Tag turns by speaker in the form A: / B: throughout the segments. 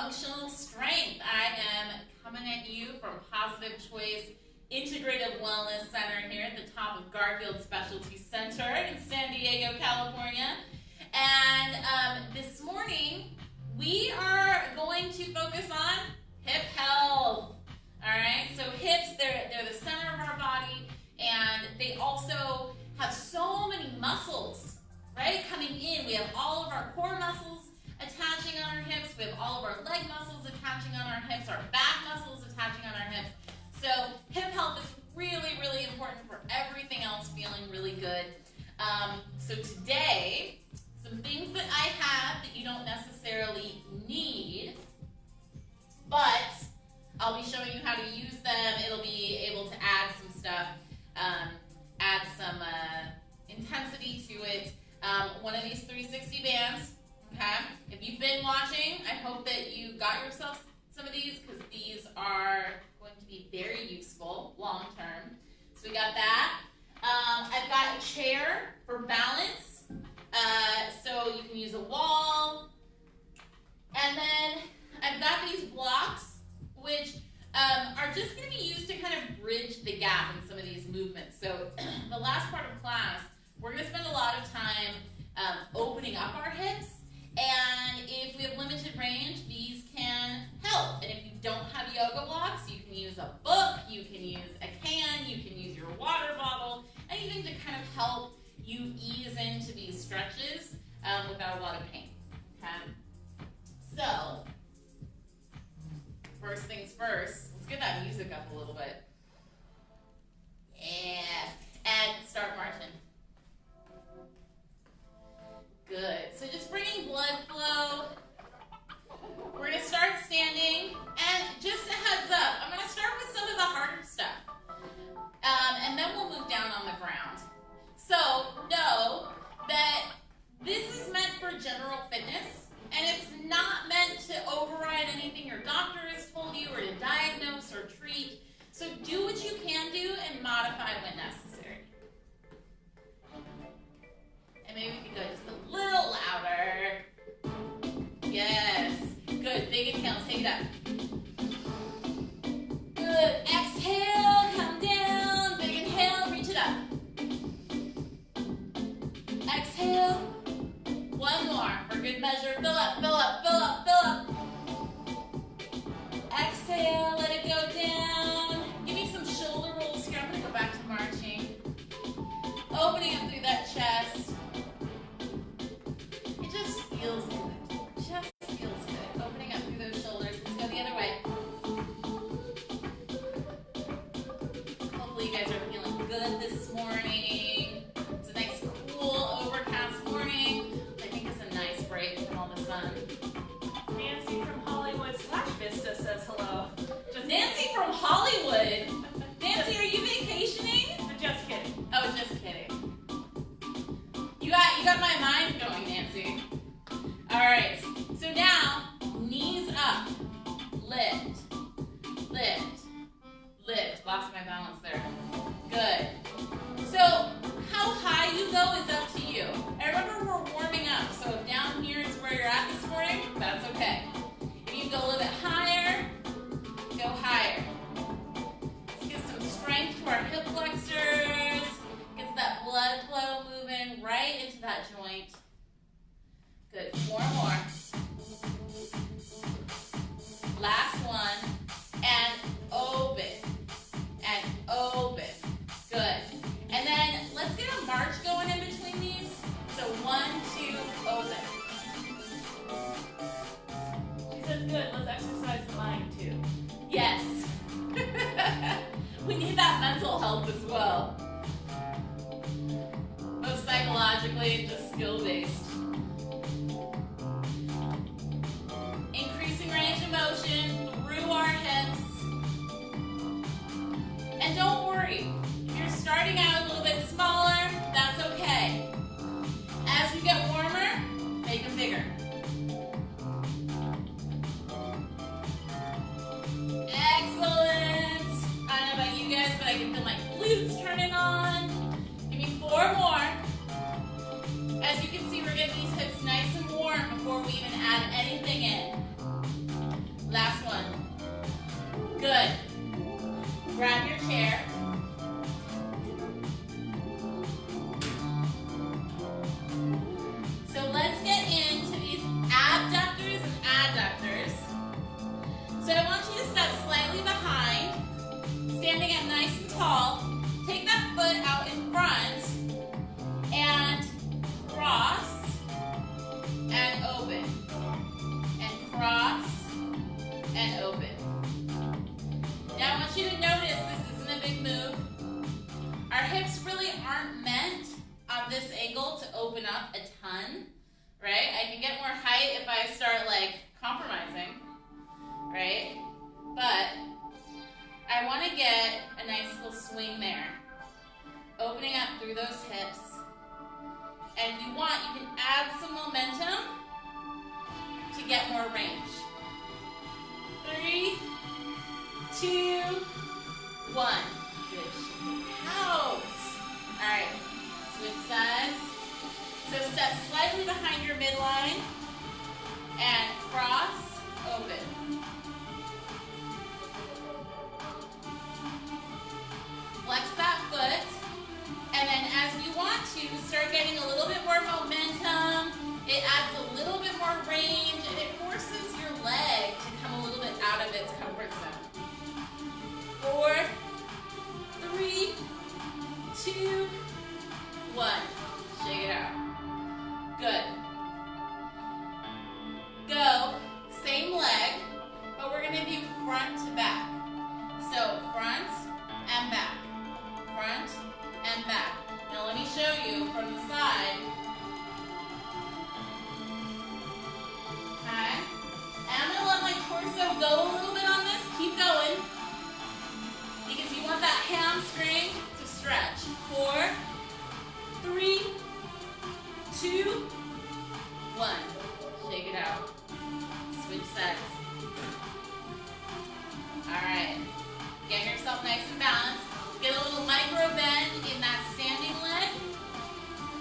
A: functional strength. I am coming at you from Positive Choice Integrative Wellness Center here at the top of Garfield Specialty Center in San Diego, California. And this morning, we are going to focus on hip health. All right, so hips, they're the center of our body, and they also have so many muscles, right, coming in. We have all of our core muscles attaching on our hips. We have all of our leg muscles attaching on our hips, our back muscles attaching on our hips. So hip health is really, really important for everything else feeling really good. So today, some things that I have that you don't necessarily need, but I'll be showing you how to use them. It'll be able to add some stuff, add some intensity to it. One of these 360 bands, okay? If you've been watching, I hope that you got yourself some of these because these are going to be very useful long term. So we got that. I've got a chair for balance. So you can use a wall. And then I've got these blocks, which are just going to be used to kind of bridge the gap in some of these movements. So the last part of class, we're going to spend a lot of time opening up our hips. And if we have limited range, these can help. And if you don't have yoga blocks, you can use a book, you can use a can, you can use your water bottle, anything to kind of help you ease into these stretches without a lot of pain. Okay? So, first things first, let's get that music up a little bit. Yeah. And start marching. Good. So just bringing blood flow. We're going to start standing. And just a heads up, I'm going to start with some of the harder stuff. And then we'll move down on the ground. So know that this is meant for general fitness. And it's not meant to override anything your doctor has told you or to diagnose or treat. So do what you can do and modify when necessary. And maybe we could go just a little louder. Yes. Good. Big inhale. Take it up. Good. Exhale. Come down. Big inhale. Reach it up. Exhale. One more. For good measure. Fill up, fill up, fill up, fill up. Exhale. Let it go down. Give me some shoulder rolls here. I'm going to go back to marching. Opening up through that chest. It just feels good. Just feels good. Opening up through those shoulders. Let's go the other way. Hopefully you guys are feeling good this morning. It's a nice, cool, overcast morning. I think it's a nice break from all the sun.
B: Nancy from Hollywood/Vista says hello.
A: Nancy from Hollywood. Nancy, are you vacationing?
B: Just kidding.
A: Oh, just kidding. You got my mind going, Nancy. All right. So now, knees up. Lift. Lift. Lift. Lost my balance there. Good. So how high you go is up to you. I remember we're warming up. So if down here is where you're at this morning, that's okay. If you go a little bit higher, go higher. Let's get some strength to our hip flexors. Gets that blood flow moving right into that joint. Good. Four more. Last one. And open. And open. Good. And then let's get a march going in between these. So 1, 2, open.
B: She says good. Let's exercise the mind too.
A: Yes. We need that mental health as well. Both psychologically and just skill-based. Increasing range of motion through our hips. And don't worry, if you're starting out a little bit smaller, that's okay. As you get warmer, make them bigger. Excellent. I don't know about you guys, but I can feel my glutes turning on. Give me 4 more. As you can see, we're getting on this angle to open up a ton, right? I can get more height if I start like compromising, right? But I want to get a nice little swing there, opening up through those hips. And if you want, you can add some momentum to get more range. 3, 2, 1. Good. Out. All right. Switch sides. So step slightly behind your midline and cross, open. Flex that foot, and then as you want to, start getting a little bit more momentum. It adds a little bit more range, and it forces your leg to come a little bit out of its comfort zone. 4, 3, 2, 1. Shake it out. Good. Go, same leg, but we're going to do front to back. So front and back. Front and back. Now let me show you from the side. Okay. And I'm going to let my torso go a little bit on this. Keep going. Because you want that hamstring to stretch. 4, 3, 2, 1. Shake it out. Switch sides. Alright. Get yourself nice and balanced. Get a little micro bend in that standing leg.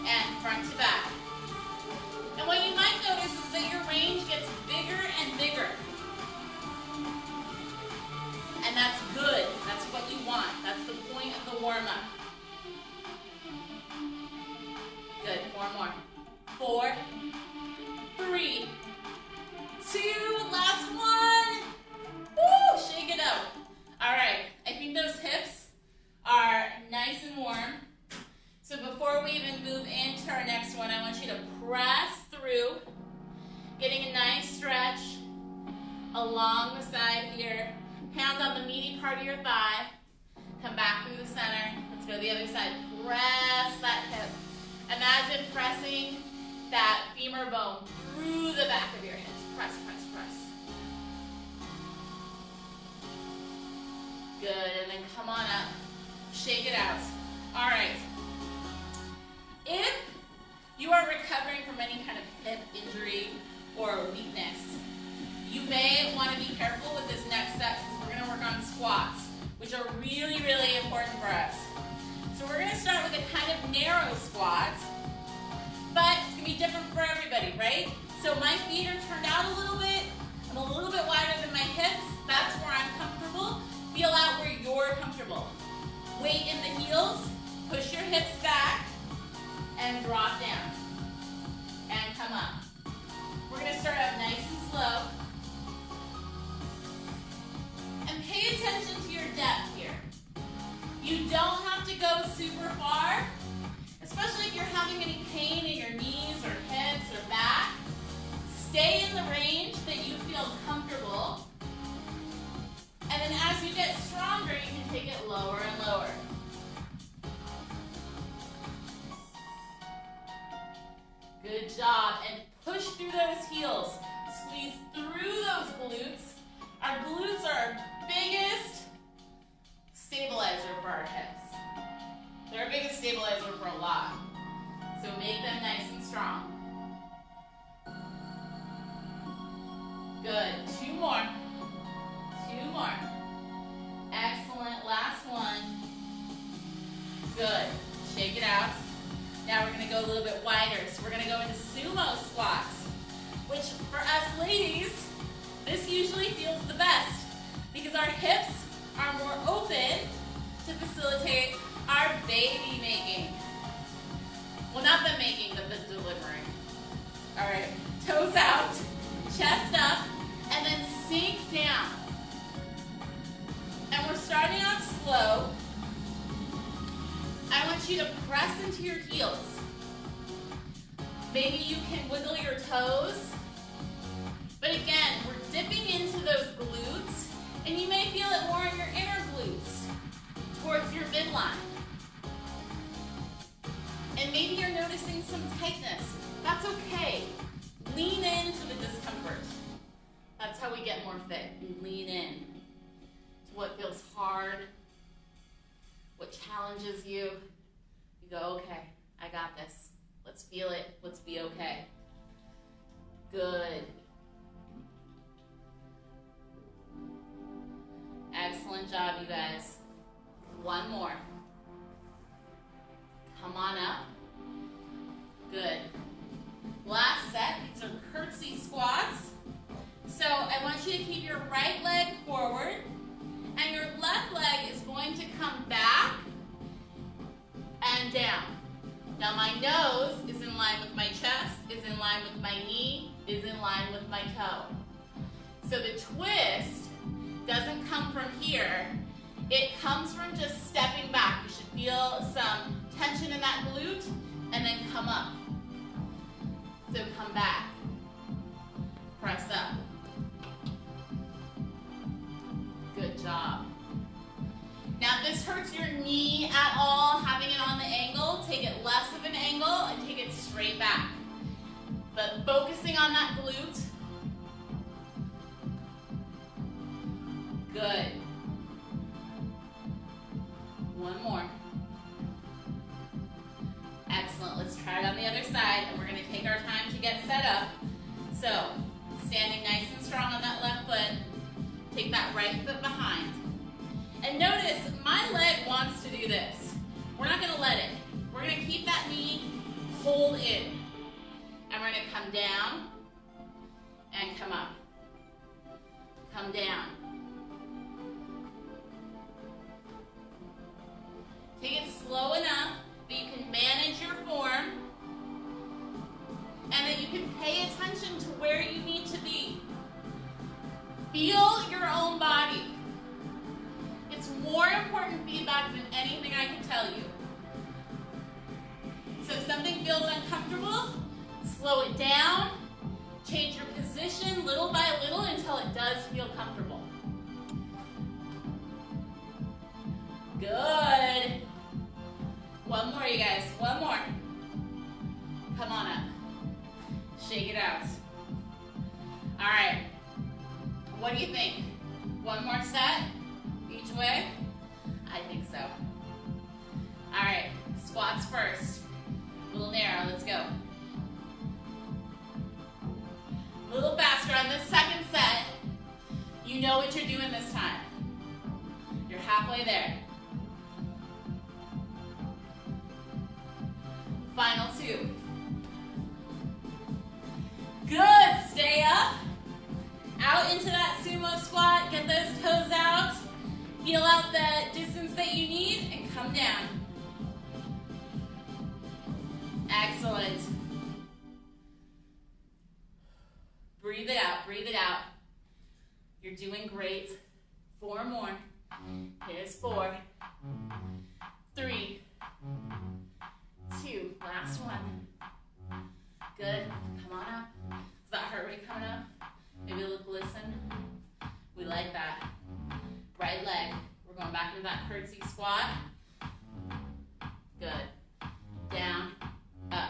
A: And front to back. And what you might notice is that your range gets bigger and bigger. And that's good. That's what you want. That's the point of the warm-up. Good. 4 more. 4, 3, 2, last one. Woo! Shake it out. All right. I think those hips are nice and warm. So before we even move into our next one, I want you to press through, getting a nice stretch along the side here. Hand on the meaty part of your thigh. Come back through the center. Let's go to the other side. Press that hip. Imagine pressing that femur bone through the back of your hips. Press, press, press. Good, and then come on up. Shake it out. All right. If you are recovering from any kind of hip injury or weakness, you may want to be careful with this next set because we're going to work on squats, which are really, really important for us. So we're going to start with a kind of narrow squat, but it's going to be different for everybody, right? So my feet are turned out a little bit. I'm a little bit wider than my hips. That's where I'm comfortable. Feel out where you're comfortable. Weight in the heels. Push your hips back and drop down. And come up. We're going to start out nice and slow. And pay attention to your depth here. You don't have to go super far, especially if you're having any pain in your knees or hips or back. Stay in the range that you feel comfortable. And then as you get stronger, you can take it lower and lower. Good job. And push through those heels. Squeeze through those glutes. Our glutes are our biggest stabilizer for our hips. They're our biggest stabilizer for a lot. So make them nice and strong. Good. 2 more. 2 more. Excellent. Last one. Good. Shake it out. Now we're going to go a little bit wider. So we're going to go into sumo squats, which for us ladies, this usually feels the best because our hips are more open to facilitate our baby making. Well, not the making, but the delivering. All right. Toes out, chest up, and then sink down. And we're starting off slow. I want you to press into your heels. Maybe you can wiggle your toes. But again, we're dipping into those glutes, and you may feel it more in your inner glutes, towards your midline. And maybe you're noticing some tightness. That's okay. Lean into the discomfort. That's how we get more fit. We lean in to what feels hard, what challenges you. You go, okay, I got this. Let's feel it. Let's be okay. Good. Excellent job, you guys. One more. Come on up. Good. Last set. These are curtsy squats. So I want you to keep your right leg forward, and your left leg is going to come back and down. Now my nose is in line with my chest, is in line with my knee, is in line with my toe. So the twist doesn't come from here. It comes from just stepping back. You should feel some tension in that glute and then come up. So come back. Press up. Good job. Now if this hurts your knee at all, having it on the angle, take it less of an angle and take it straight back. But focusing on that glute. Good. One more. Excellent. Let's try it on the other side, and we're going to take our time to get set up. So, standing nice and strong on that left foot. Take that right foot behind. And notice, my leg wants to do this. We're not going to let it. We're going to keep that knee hold in. And we're going to come down and come up. Come down. Take it slow enough that you can manage your form and that you can pay attention to where you need to be. Feel your own body. It's more important feedback than anything I can tell you. So if something feels uncomfortable, slow it down, change your position little by little until it does feel comfortable. Good. One more, you guys. One more. Come on up. Shake it out. All right. What do you think? One more set each way? I think so. All right. Squats first. A little narrow. Let's go. A little faster on this second set. You know what you're doing this time. You're halfway there. Final two. Good. Stay up. Out into that sumo squat. Get those toes out. Feel out the distance that you need and come down. Excellent. Breathe it out. Breathe it out. You're doing great. 4 more. Here's 4. 3. 2, last one. Good, come on up. Is that heart rate coming up? Maybe a little glisten. We like that. Right leg. We're going back into that curtsy squat. Good. Down, up.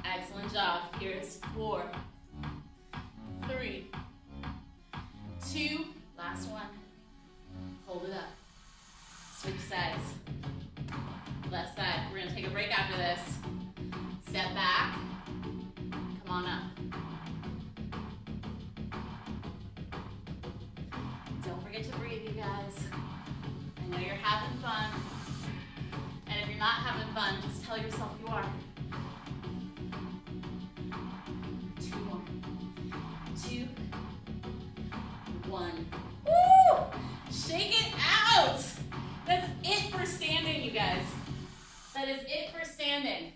A: Excellent job. Here's 4, 3, 2, last one. Hold it up. Switch sides. Left side. We're going to take a break after this. Step back. Come on up. Don't forget to breathe, you guys. I know you're having fun. And if you're not having fun, just tell yourself you are. 2 more. 2, 1. Woo! Shake it out. That's it for standing, you guys. That is it for standing.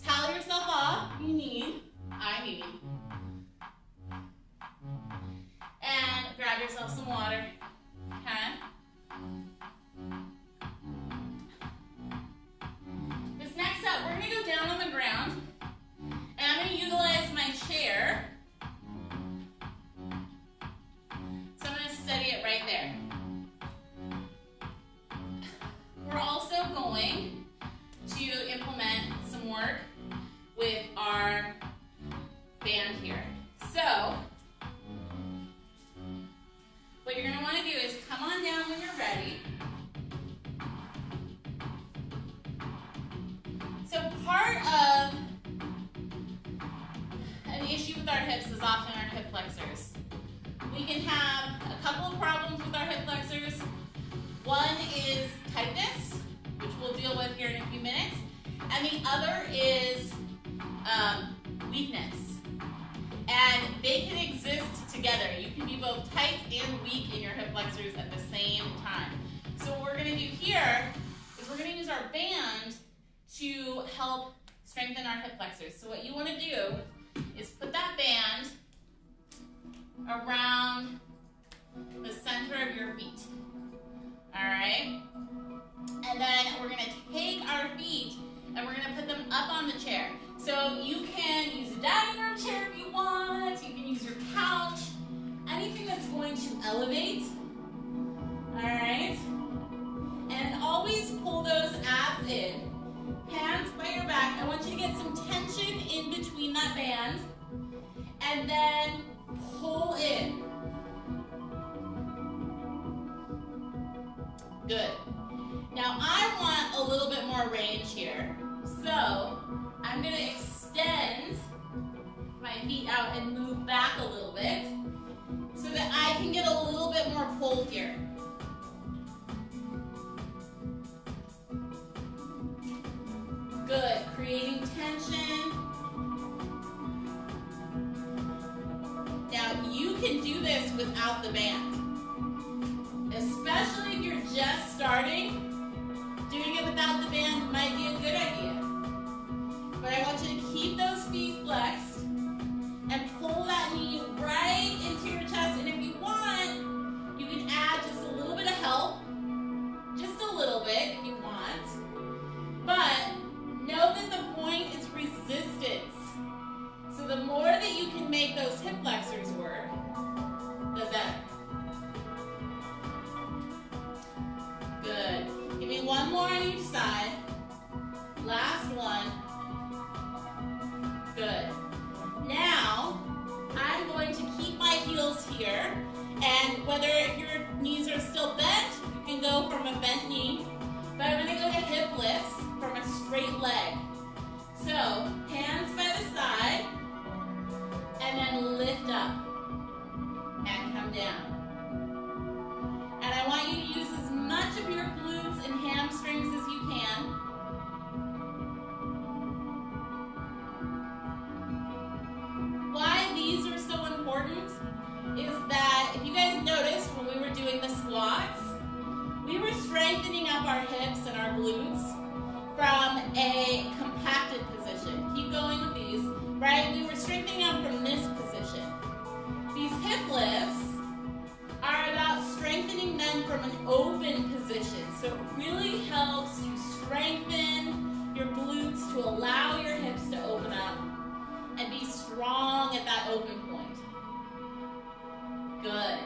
A: Towel yourself off. You need. I need. And grab yourself some water. Okay? This next set, we're going to go down on the ground. And I'm going to utilize my chair we can have a couple of problems with our hip flexors. One is tightness, which we'll deal with here in a few minutes, and the other is weakness. And they can exist together. You can be both tight and weak in your hip flexors at the same time. So what we're going to do here is we're going to use our band to help strengthen our hip flexors. So what you want to do is put that band around the center of your feet. All right? And then we're going to take our feet and we're going to put them up on the chair. So you can use a dining room chair if you want. You can use your couch. Anything that's going to elevate. All right? And always pull those abs in. Hands by your back. I want you to get some tension in between that band. And then pull in. Good. Now I want a little bit more range here. So I'm going to extend my feet out and move back a little bit so that I can get a little bit more pull here. Good. Creating tension. Now you can do this without the band. Especially if you're just starting, doing it without the band might be a good idea. But I want you to keep those feet flexed and pull that knee right into your chest. And if you want, you can add just a little bit of help. Just a little bit if you want. But know that the point is resistance. So the more that you can make those hip flexors work, the better. Good. Give me one more on each side. Last one. Good. Now, I'm going to keep my heels here, and whether your knees are still bent, you can go from a bent knee, but I'm going to go to hip lifts from a straight leg. So, hands by the side, and then lift up, and come down. And I want you to use as much of your glutes and hamstrings as you can. Why these are so important is that if you guys noticed when we were doing the squats, we were strengthening up our hips and our glutes from a compacted position. Keep going with these, right? We were strengthening up from this position. These hip lifts are about strengthening them from an open position. So it really helps to strengthen your glutes to allow your hips to open up and be strong at that open point. Good.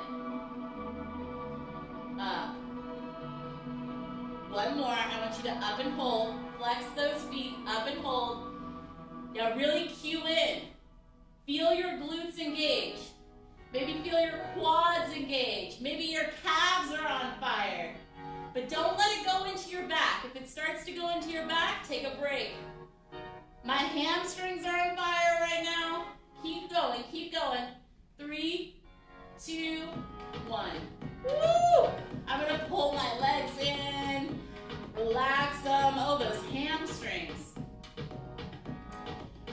A: Up. One more. I want you to up and hold. Flex those feet, up and hold. Now really cue in. Feel your glutes engage. Maybe feel your quads engage. Maybe your calves are on fire. But don't let it go into your back. If it starts to go into your back, take a break. My hamstrings are on fire right now. Keep going, keep going. 3, 2, 1. Woo! I'm gonna pull my legs in, relax them. Oh, those hamstrings.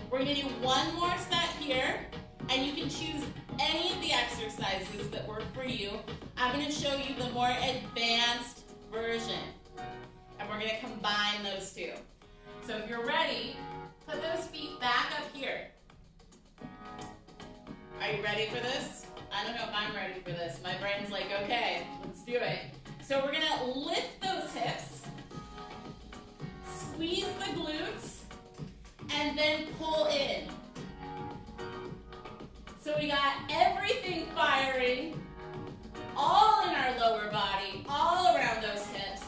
A: We're gonna do one more set here, and you can choose any of the exercises that work for you. I'm gonna show you the more advanced version, and we're gonna combine those two. So if you're ready, put those feet back up here. Are you ready for this? I don't know if I'm ready for this. My brain's like, okay, let's do it. So we're gonna lift those hips, squeeze the glutes, and then pull in. So we got everything firing, all in our lower body, all around those hips.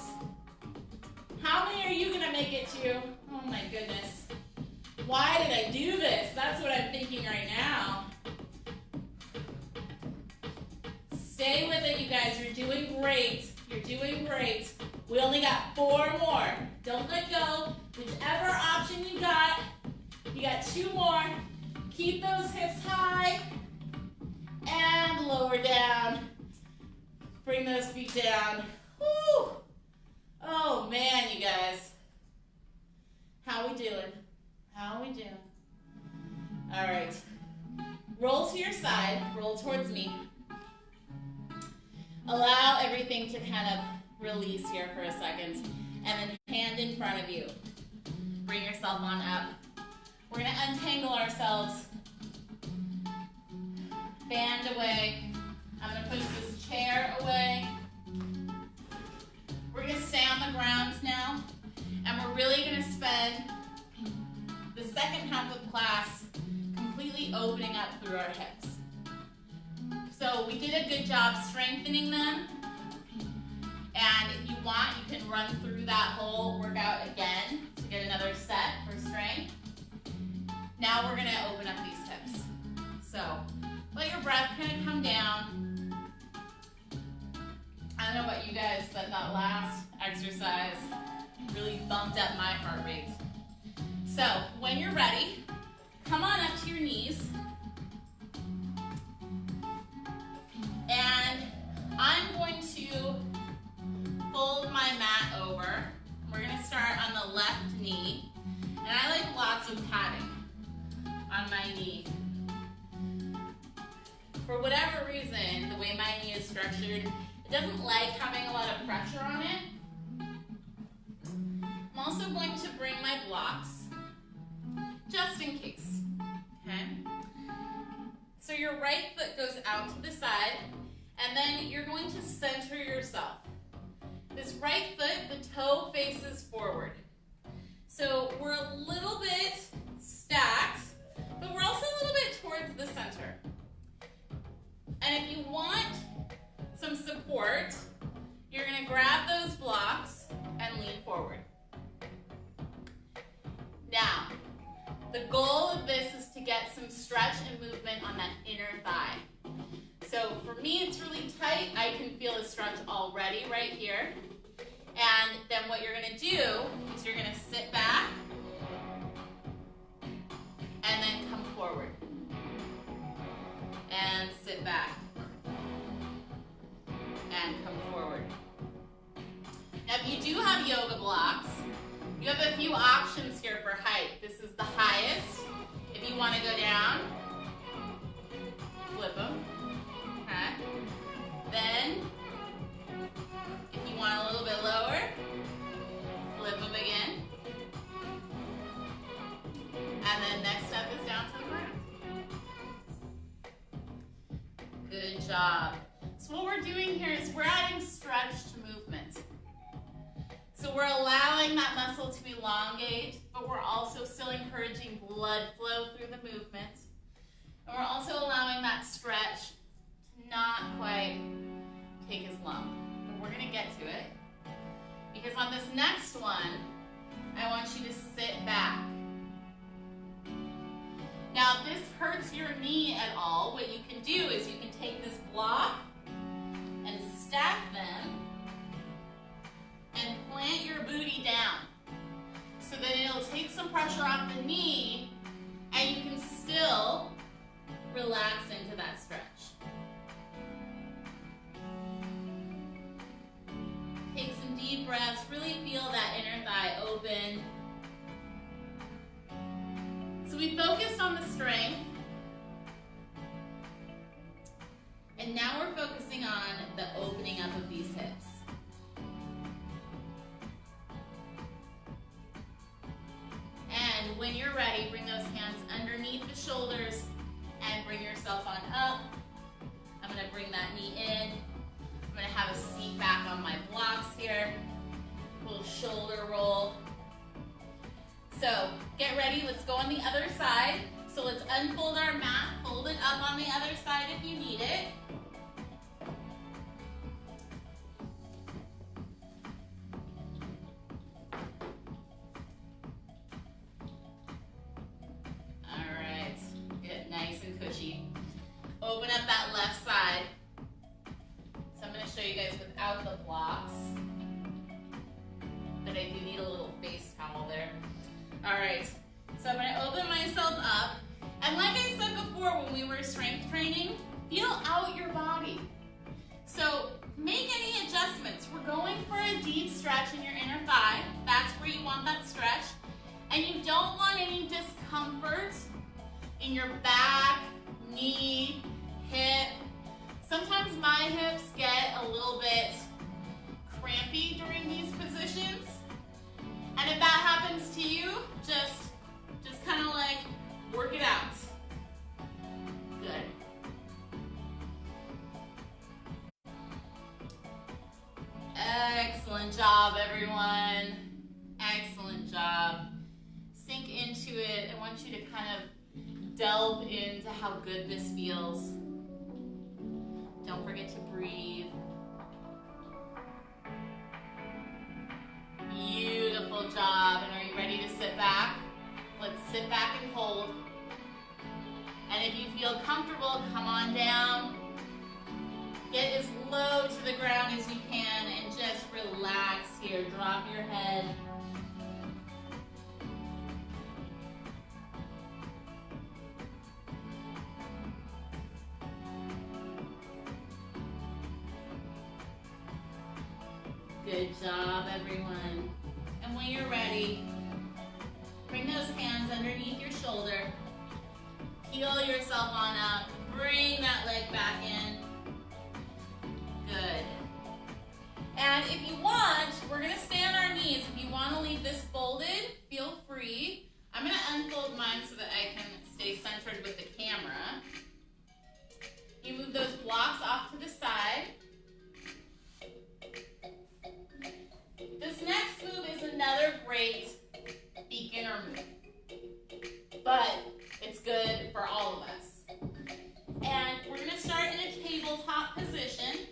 A: How many are you gonna make it to? Oh my goodness. Why did I do this? That's what I'm thinking right now. Stay with it, you guys. You're doing great. You're doing great. We only got 4 more. Don't let go. Whichever option you got 2 more. Keep those hips high and lower We're down. Bring those feet down. Woo! Oh man, you guys. How we doing? How we doing? All right. Roll to your side. Roll towards me. Allow everything to kind of release here for a second. And then hand in front of you. Bring yourself on up. We're going to untangle ourselves. Band away. I'm going to push this chair away. We're going to stay on the ground now. And we're really going to spend the second half of class completely opening up through our hips. So we did a good job strengthening them. And if you want, you can run through that whole workout again to get another set for strength. Now we're going to open up these hips. So let your breath kind of come down. I don't know about you guys, but that last exercise really bumped up my heart rate. So when you're ready, come on up to your knees. And I'm going to fold my mat over. We're going to start on the left knee. And I like lots of padding on my knee. For whatever reason, the way my knee is structured, it doesn't like having a lot of pressure on it. I'm also going to bring my blocks, just in case, okay? So your right foot goes out to the side, and then you're going to center yourself. This right foot, the toe faces forward. So we're a little bit stacked, but we're also a little bit towards the center. And if you want some support, you're going to grab those blocks and lean forward. Now, the goal of this is to get some stretch and movement on that inner thigh. So for me, it's really tight. I can feel a stretch already right here. And then what you're going to do is you're going to sit back and then come forward. And sit back. And come forward. Now if you do have yoga blocks, you have a few options here for height. This is the highest. If you want to go down, flip them. Okay. Then, if you want a little bit lower, flip them again. And then next step is down to the ground. Good job. So what we're doing here is we're adding stretch to movement. So we're allowing that muscle to elongate, but we're also still encouraging blood flow through the movement. And we're also allowing that stretch to not quite take as long. But we're going to get to it. Because on this next one, I want you to sit back. Now, if this hurts your knee at all, what you can do is you can take this block and stack them and plant your booty down so that it'll take some pressure off the knee and you can still relax into that stretch. Take some deep breaths, really feel that inner thigh open. So we focused on the strength, and now we're focusing on the opening up of these hips. And when you're ready, bring those hands underneath the shoulders and bring yourself on up. I'm going to bring that knee in. I'm going to have a seat back on my blocks here. A little shoulder roll. So get ready, let's go on the other side. So let's unfold our mat, fold it up on the other side if you need it. All right, get nice and cushy. Open up that left side. So I'm gonna show you guys without the blocks, but I do need a little face towel there. All right, so I'm gonna open myself up. And like I said before when we were strength training, feel out your So make any adjustments. We're going for a deep stretch in your inner thigh. That's where you want that stretch. And you don't want any discomfort in your back, knee, hip. Sometimes my hips get a little bit crampy during these positions. And if that happens to you, just kind of like work it out. Good. Excellent job, everyone. Excellent job. Sink into it. I want you to kind of delve into how good this feels. Don't forget to breathe. Beautiful job. And are you ready to sit back? Let's sit back and hold. And if you feel comfortable, come on down. Get as low to the ground as you can and just relax here. Drop your head. Good job, everyone. And when you're ready, bring those hands underneath your shoulder. Peel yourself on up. Bring that leg back in. Good. And if you want, we're going to stay on our knees. If you want to leave this folded, feel free. I'm going to unfold mine so that I can stay centered with the camera. You move those blocks off to the side. This next move is another great beginner move, but it's good for all of us. And we're going to start in a tabletop position.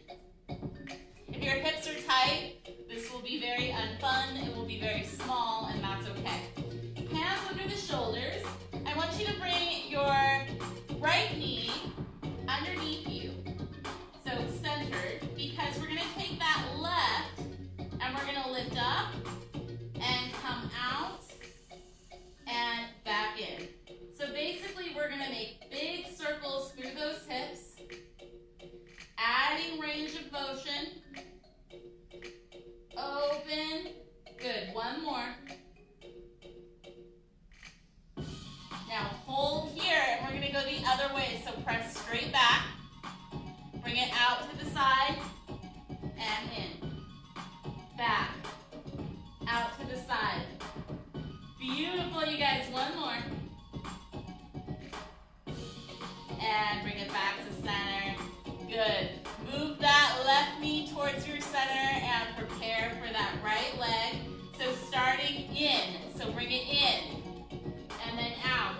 A: If your hips are tight, this will be very unfun. It will be very small, and that's okay. Hands under the shoulders. I want you to bring your right knee underneath you, so centered, because we're going to take that left and we're going to lift up and come out and back in. So basically we're going to make big circles through those hips, adding range of motion. Open. Good. One more. Now hold here and we're going to go the other way. So press straight back. Bring it out to the side and in. Back, out to the side. Beautiful, you guys. One more. And bring it back to center. Good. Move that left knee towards your center and prepare for that right leg. So starting in, so bring it in, and then out,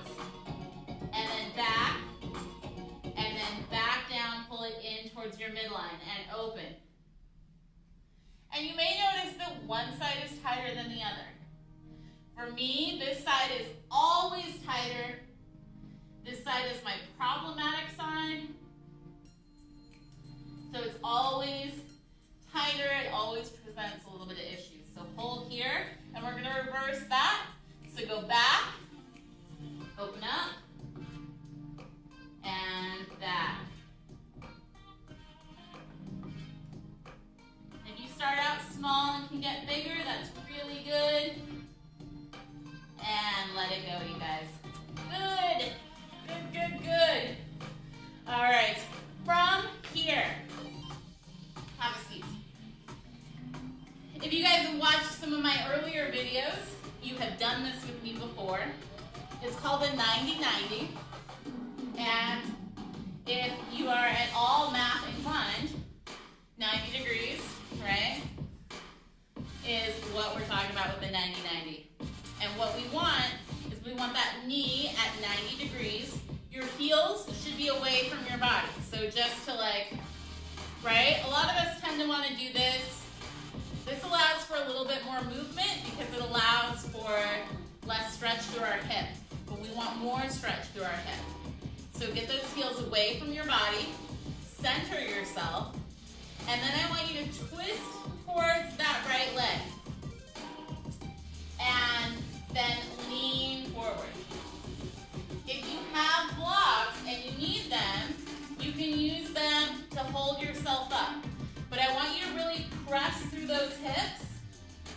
A: and then back, and then back down, pull it in towards your midline, and open. And you may notice that one side is tighter than the other. For me, this side is always tighter. This side is my problematic side. So it's always tighter. It always presents a little bit of issues. So hold here, and we're going to reverse that. So go back, open up, and back. Start out small and can get bigger. That's really good. And let it go, you guys. Good. Good, good, good. All right. From here, have a seat. If you guys have watched some of my earlier videos, you have done this with me before. It's called a 90-90. And if you are at all math inclined, 90 degrees, right, is what we're talking about with the 90-90. And what we want is we want that knee at 90 degrees. Your heels should be away from your body. So just to right? A lot of us tend to want to do this. This allows for a little bit more movement because it allows for less stretch through our hip. But we want more stretch through our hip. So get those heels away from your body. Center yourself. And then I want you to twist towards that right leg. And then lean forward. If you have blocks and you need them, you can use them to hold yourself up. those hips.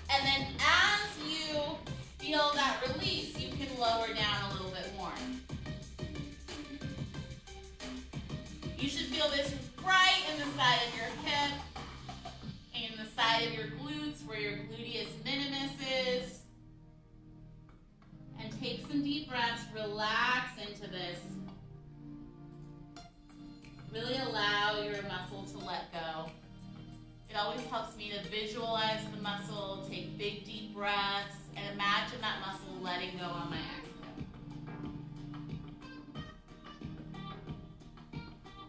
A: And then as you feel that release, you can lower down a little bit more. You should feel this right in the side of your hip, in the side of your glutes where your gluteus minimus is. And take some deep breaths, relax into this. Really allow your muscle to let go. It always helps me to visualize the muscle, take big deep breaths, and imagine that muscle letting go on my exhale.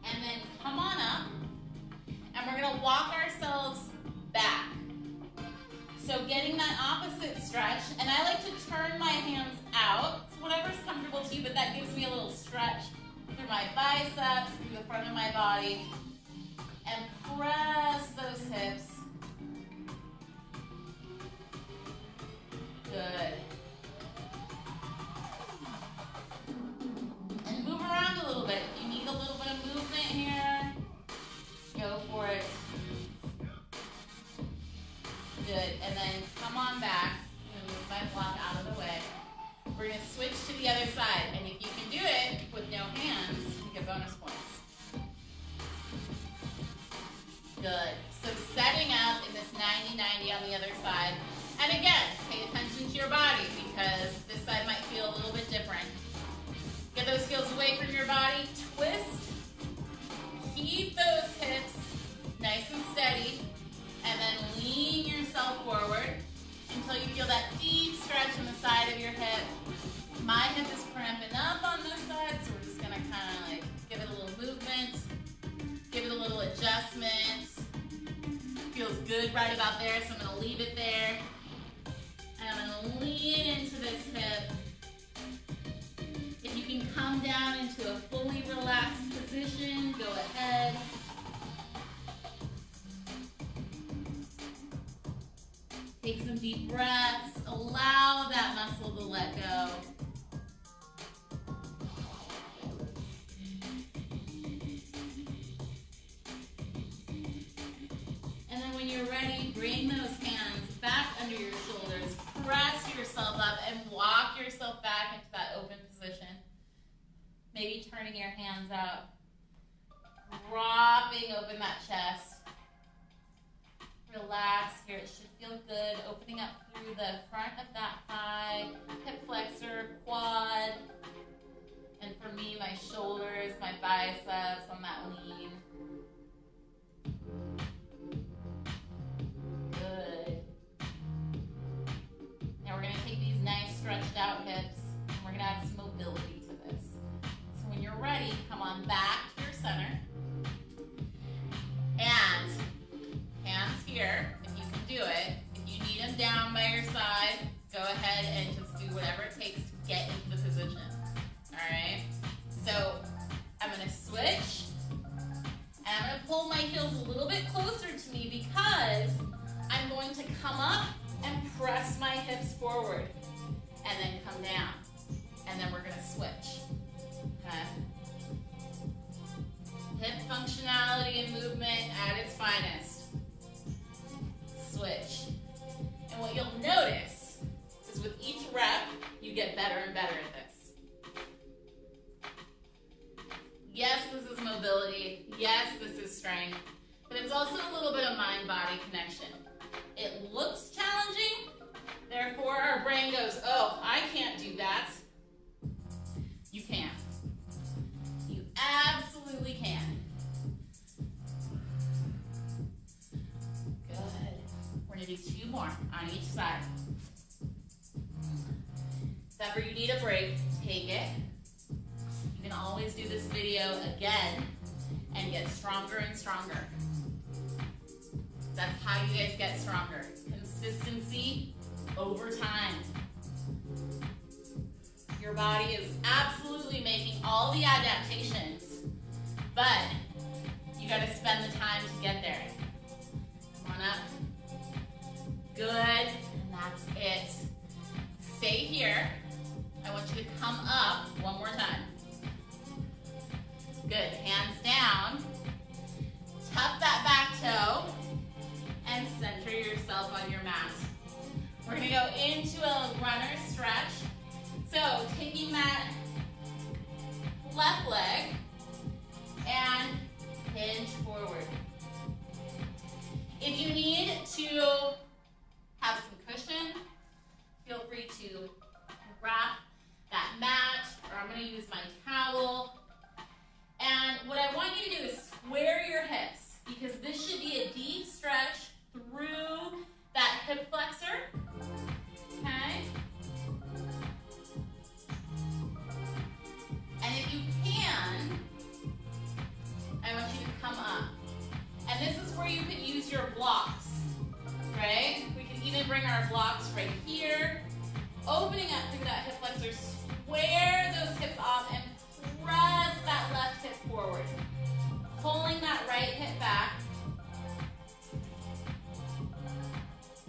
A: And then come on up, and we're gonna walk ourselves back. So getting that opposite stretch, and I like to turn my hands out, so whatever's comfortable to you, but that gives me a little stretch through my biceps, through the front of my body, and press those hips. Good. And move around a little bit. If you need a little bit of movement here, go for it. Good. And then come on back. I'm going to move my block out of the way. We're going to switch to the other side. And if you can do it with no hands, you get bonus points. Good. So setting up in this 90-90 on the other side. And again, pay attention to your body because this side might feel a little bit different. Get those heels away from your body. Twist. Keep those hips nice and steady. And then lean yourself forward until you feel that deep stretch in the side of your hip. My hip is cramping up on this side, so we're just gonna kind of like give it a little movement, give it a little adjustment. Feels good right about there, so I'm gonna leave it there. And I'm gonna lean into this hip. If you can come down into a fully relaxed position, go ahead. Take some deep breaths. Allow that muscle to let go. And then when you're ready, bring those hands back under your shoulders. Press yourself up and walk yourself back into that open position. Maybe turning your hands out. Dropping open that chest. Relax here. It should feel good. Opening up through the front of that thigh, hip flexor, quad. And for me, my shoulders, my biceps on that lean. Good. Now we're going to take these nice stretched out hips and we're going to add some mobility to this. So when you're ready, come on back to your center. And hands here, if you can do it. If you need them down by your side, go ahead and just do whatever it takes to get into the position. All right? So I'm going to switch. And I'm going to pull my heels a little bit closer to me because I'm going to come up and press my hips forward. And then come down. And then we're going to switch. Okay? Hip functionality and movement at its finest. Switch. And what you'll notice is with each rep, you get better and better at this. Yes, this is mobility. Yes, this is strength. But it's also a little bit of mind-body connection. It looks challenging, therefore our brain goes, oh, I can't do that. You can. You absolutely can. Good. We're going to do 2 more on each side. If ever you need a break, take it. You can always do this video again and get stronger and stronger. That's how you guys get stronger. Consistency over time. Your body is absolutely making all the adaptations, but you got to spend the time to get there. Come on up. Good, and that's it. Stay here. I want you to come up one more time. Good, hands down. Tuck that back toe and center yourself. If you need to have some cushion, feel free to wrap that mat, or I'm going to use my towel. And what I want you to do is square your hips, because this should be a deep stretch through that hip flexor. Okay? And if you can, I want you to come up. And this is where you could use your blocks, right? We can even bring our blocks right here, opening up through that hip flexor, square those hips off and press that left hip forward. Pulling that right hip back.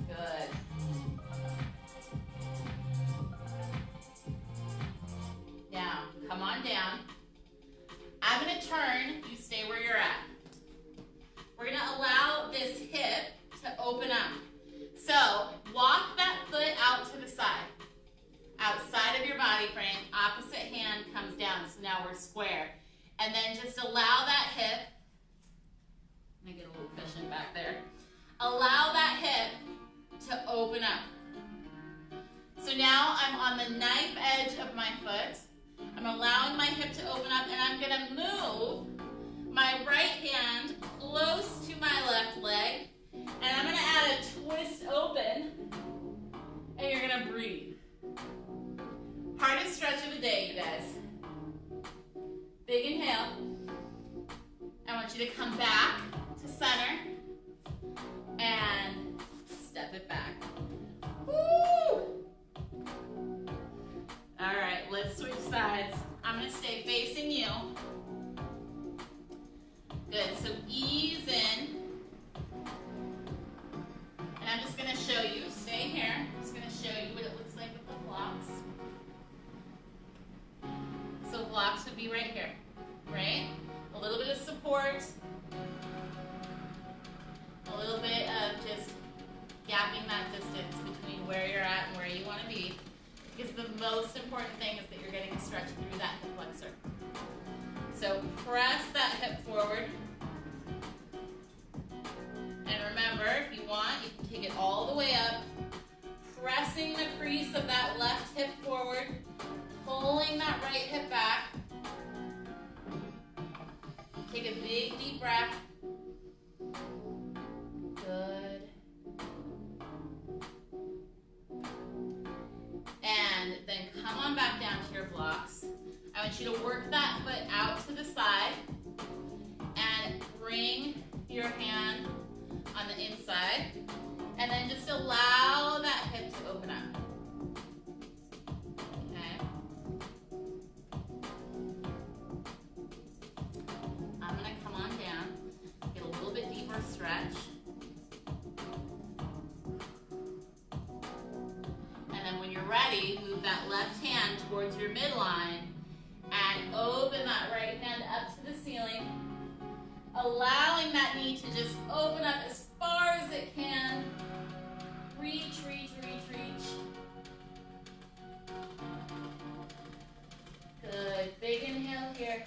A: Good. Now, come on down. I'm going to turn, you stay where you're at. We're going to allow this hip to open up. So, walk that foot out to the side. Outside of your body frame, opposite hand comes down. So now we're square. And then just allow that hip, let me get a little cushion back there. Allow that hip to open up. So now I'm on the knife edge of my foot. I'm allowing my hip to open up, and I'm going to move my right hand close to my left leg, and I'm going to add a twist open, and you're going to breathe. Hardest stretch of the day, you guys. Big inhale. I want you to come back to center and step it back. Woo! All right, let's switch sides. I'm going to stay facing you. Good, so ease in. And I'm just going to show you, stay here. I'm just going to show you what it looks like with the blocks. So blocks would be right here, right? A little bit of support. A little bit of just gapping that distance between where you're at and where you want to be. Because the most important thing is that you're getting a stretch through that hip flexor. So press that hip forward. And remember, if you want, you can take it all the way up, pressing the crease of that left hip forward, pulling that right hip back. Take a big deep breath. Good. And then come on back down to your blocks. I want you to work that foot out to the side and bring your hand on the inside, and then just allow that hip to open up. Okay. I'm going to come on down, get a little bit deeper stretch. And then when you're ready, move that left hand towards your midline and open that right hand up to the ceiling, allowing that knee to just open up as far as it can. Reach, reach, reach, reach. Good. Big inhale here.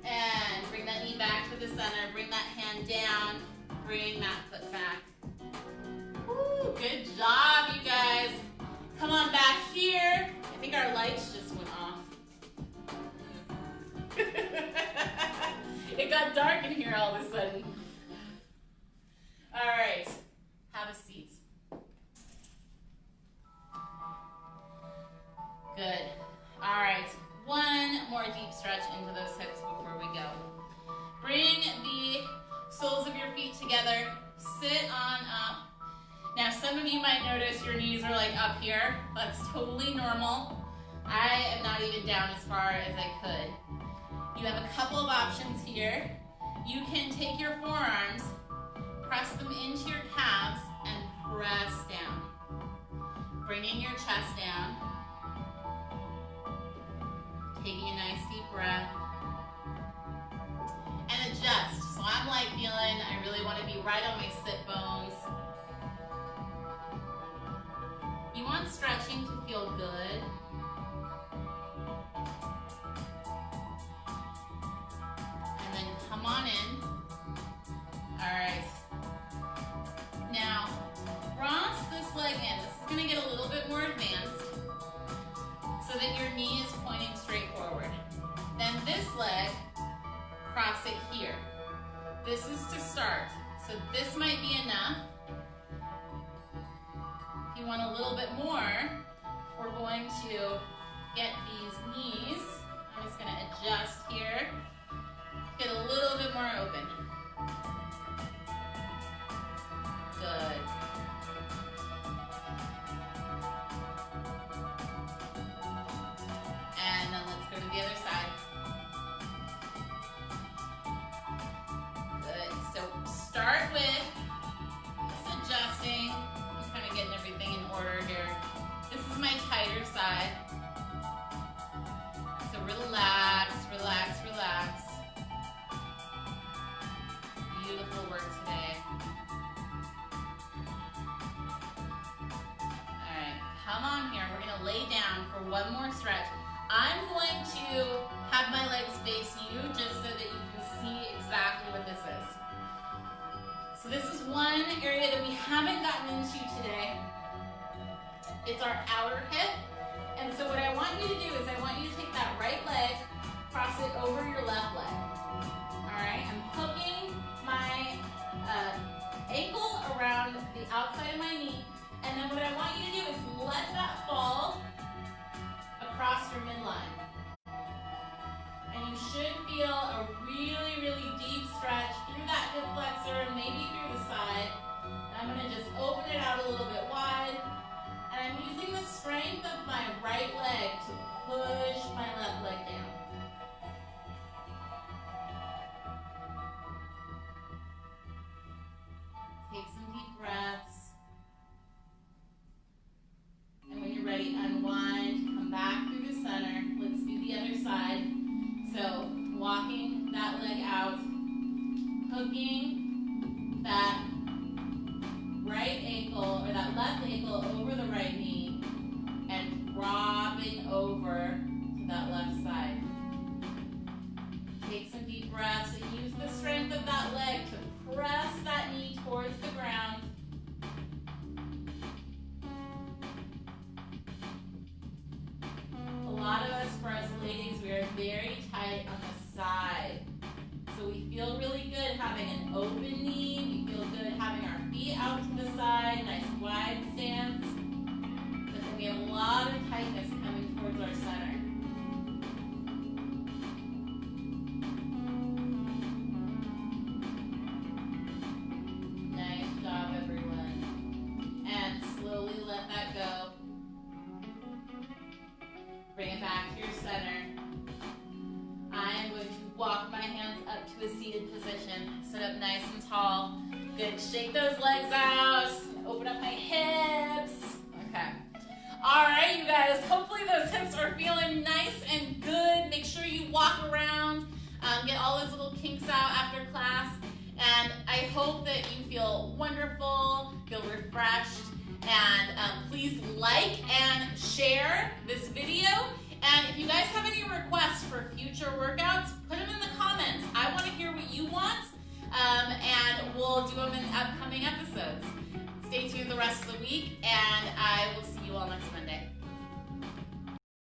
A: And bring that knee back to the center. Bring that hand down. Bring that foot back. Woo, good job, you guys. Come on back here. I think our lights just went off. It got dark in here all of a sudden. All right, have a seat. Good. All right, one more deep stretch into those hips before we go. Bring the soles of your feet together. Sit on up. Now, some of you might notice your knees are like up here. That's totally normal. I am not even down as far as I could. You have a couple of options here. You can take your forearms, press them into your calves, and press down. Bringing your chest down. Taking a nice deep breath. And adjust. So I'm like feeling, I really want to be right on my sit bones. You want stretching to feel good. And then come on in. All leg, cross it here. This is to start. So this might be enough. If you want a little bit more, we're going to get these knees. I'm just going to adjust here. Get a little bit more open. Good. And then let's go to the other side. Good. So start with just adjusting. I'm kind of getting everything in order here. This is my tighter side. So relax, relax, relax. Beautiful work today. All right, come on here. We're gonna lay down for one more stretch. I'm going to have my legs face you just so that you can see exactly what this is. So this is one area that we haven't gotten into today. It's our outer hip. And so what I want you to do is I want you to take that right leg, cross it over your left leg. All right, I'm hooking my ankle around the outside of my knee. And then what I want you to do is let that fall across your midline. And you should feel a really, really deep stretch through that hip flexor, maybe through the side. And I'm going to just open it out a little bit wide. And I'm using the strength of my right leg to push my left leg down. Take some deep breaths. And when you're ready, unwind, come back through the center. Let's do the other side. So walking that leg out, hooking that right ankle or that left ankle over the right knee and dropping over to that left side. Take some deep breaths and use the strength of that leg to press that knee towards the ground. A lot of us, for us ladies, we are very tight on the side. So we feel really good having an open knee. We feel good having our feet out to the side, nice wide stance. But then we have a lot of tightness coming towards our center. Nice job, everyone. And slowly let that go. Bring it back to your center. I am going to walk my hands up to a seated position. Sit up nice and tall. Good. Shake those legs out. Open up my hips. Okay. All right, you guys. Hopefully those hips are feeling nice and good. Make sure you walk around. Get all those little kinks out after class. And I hope that you feel wonderful, feel refreshed. And please like and share this video. And if you guys have any requests for future workouts, put them in the comments. I want to hear what you want, and we'll do them in upcoming episodes. Stay tuned the rest of the week, and I will see you all next Monday.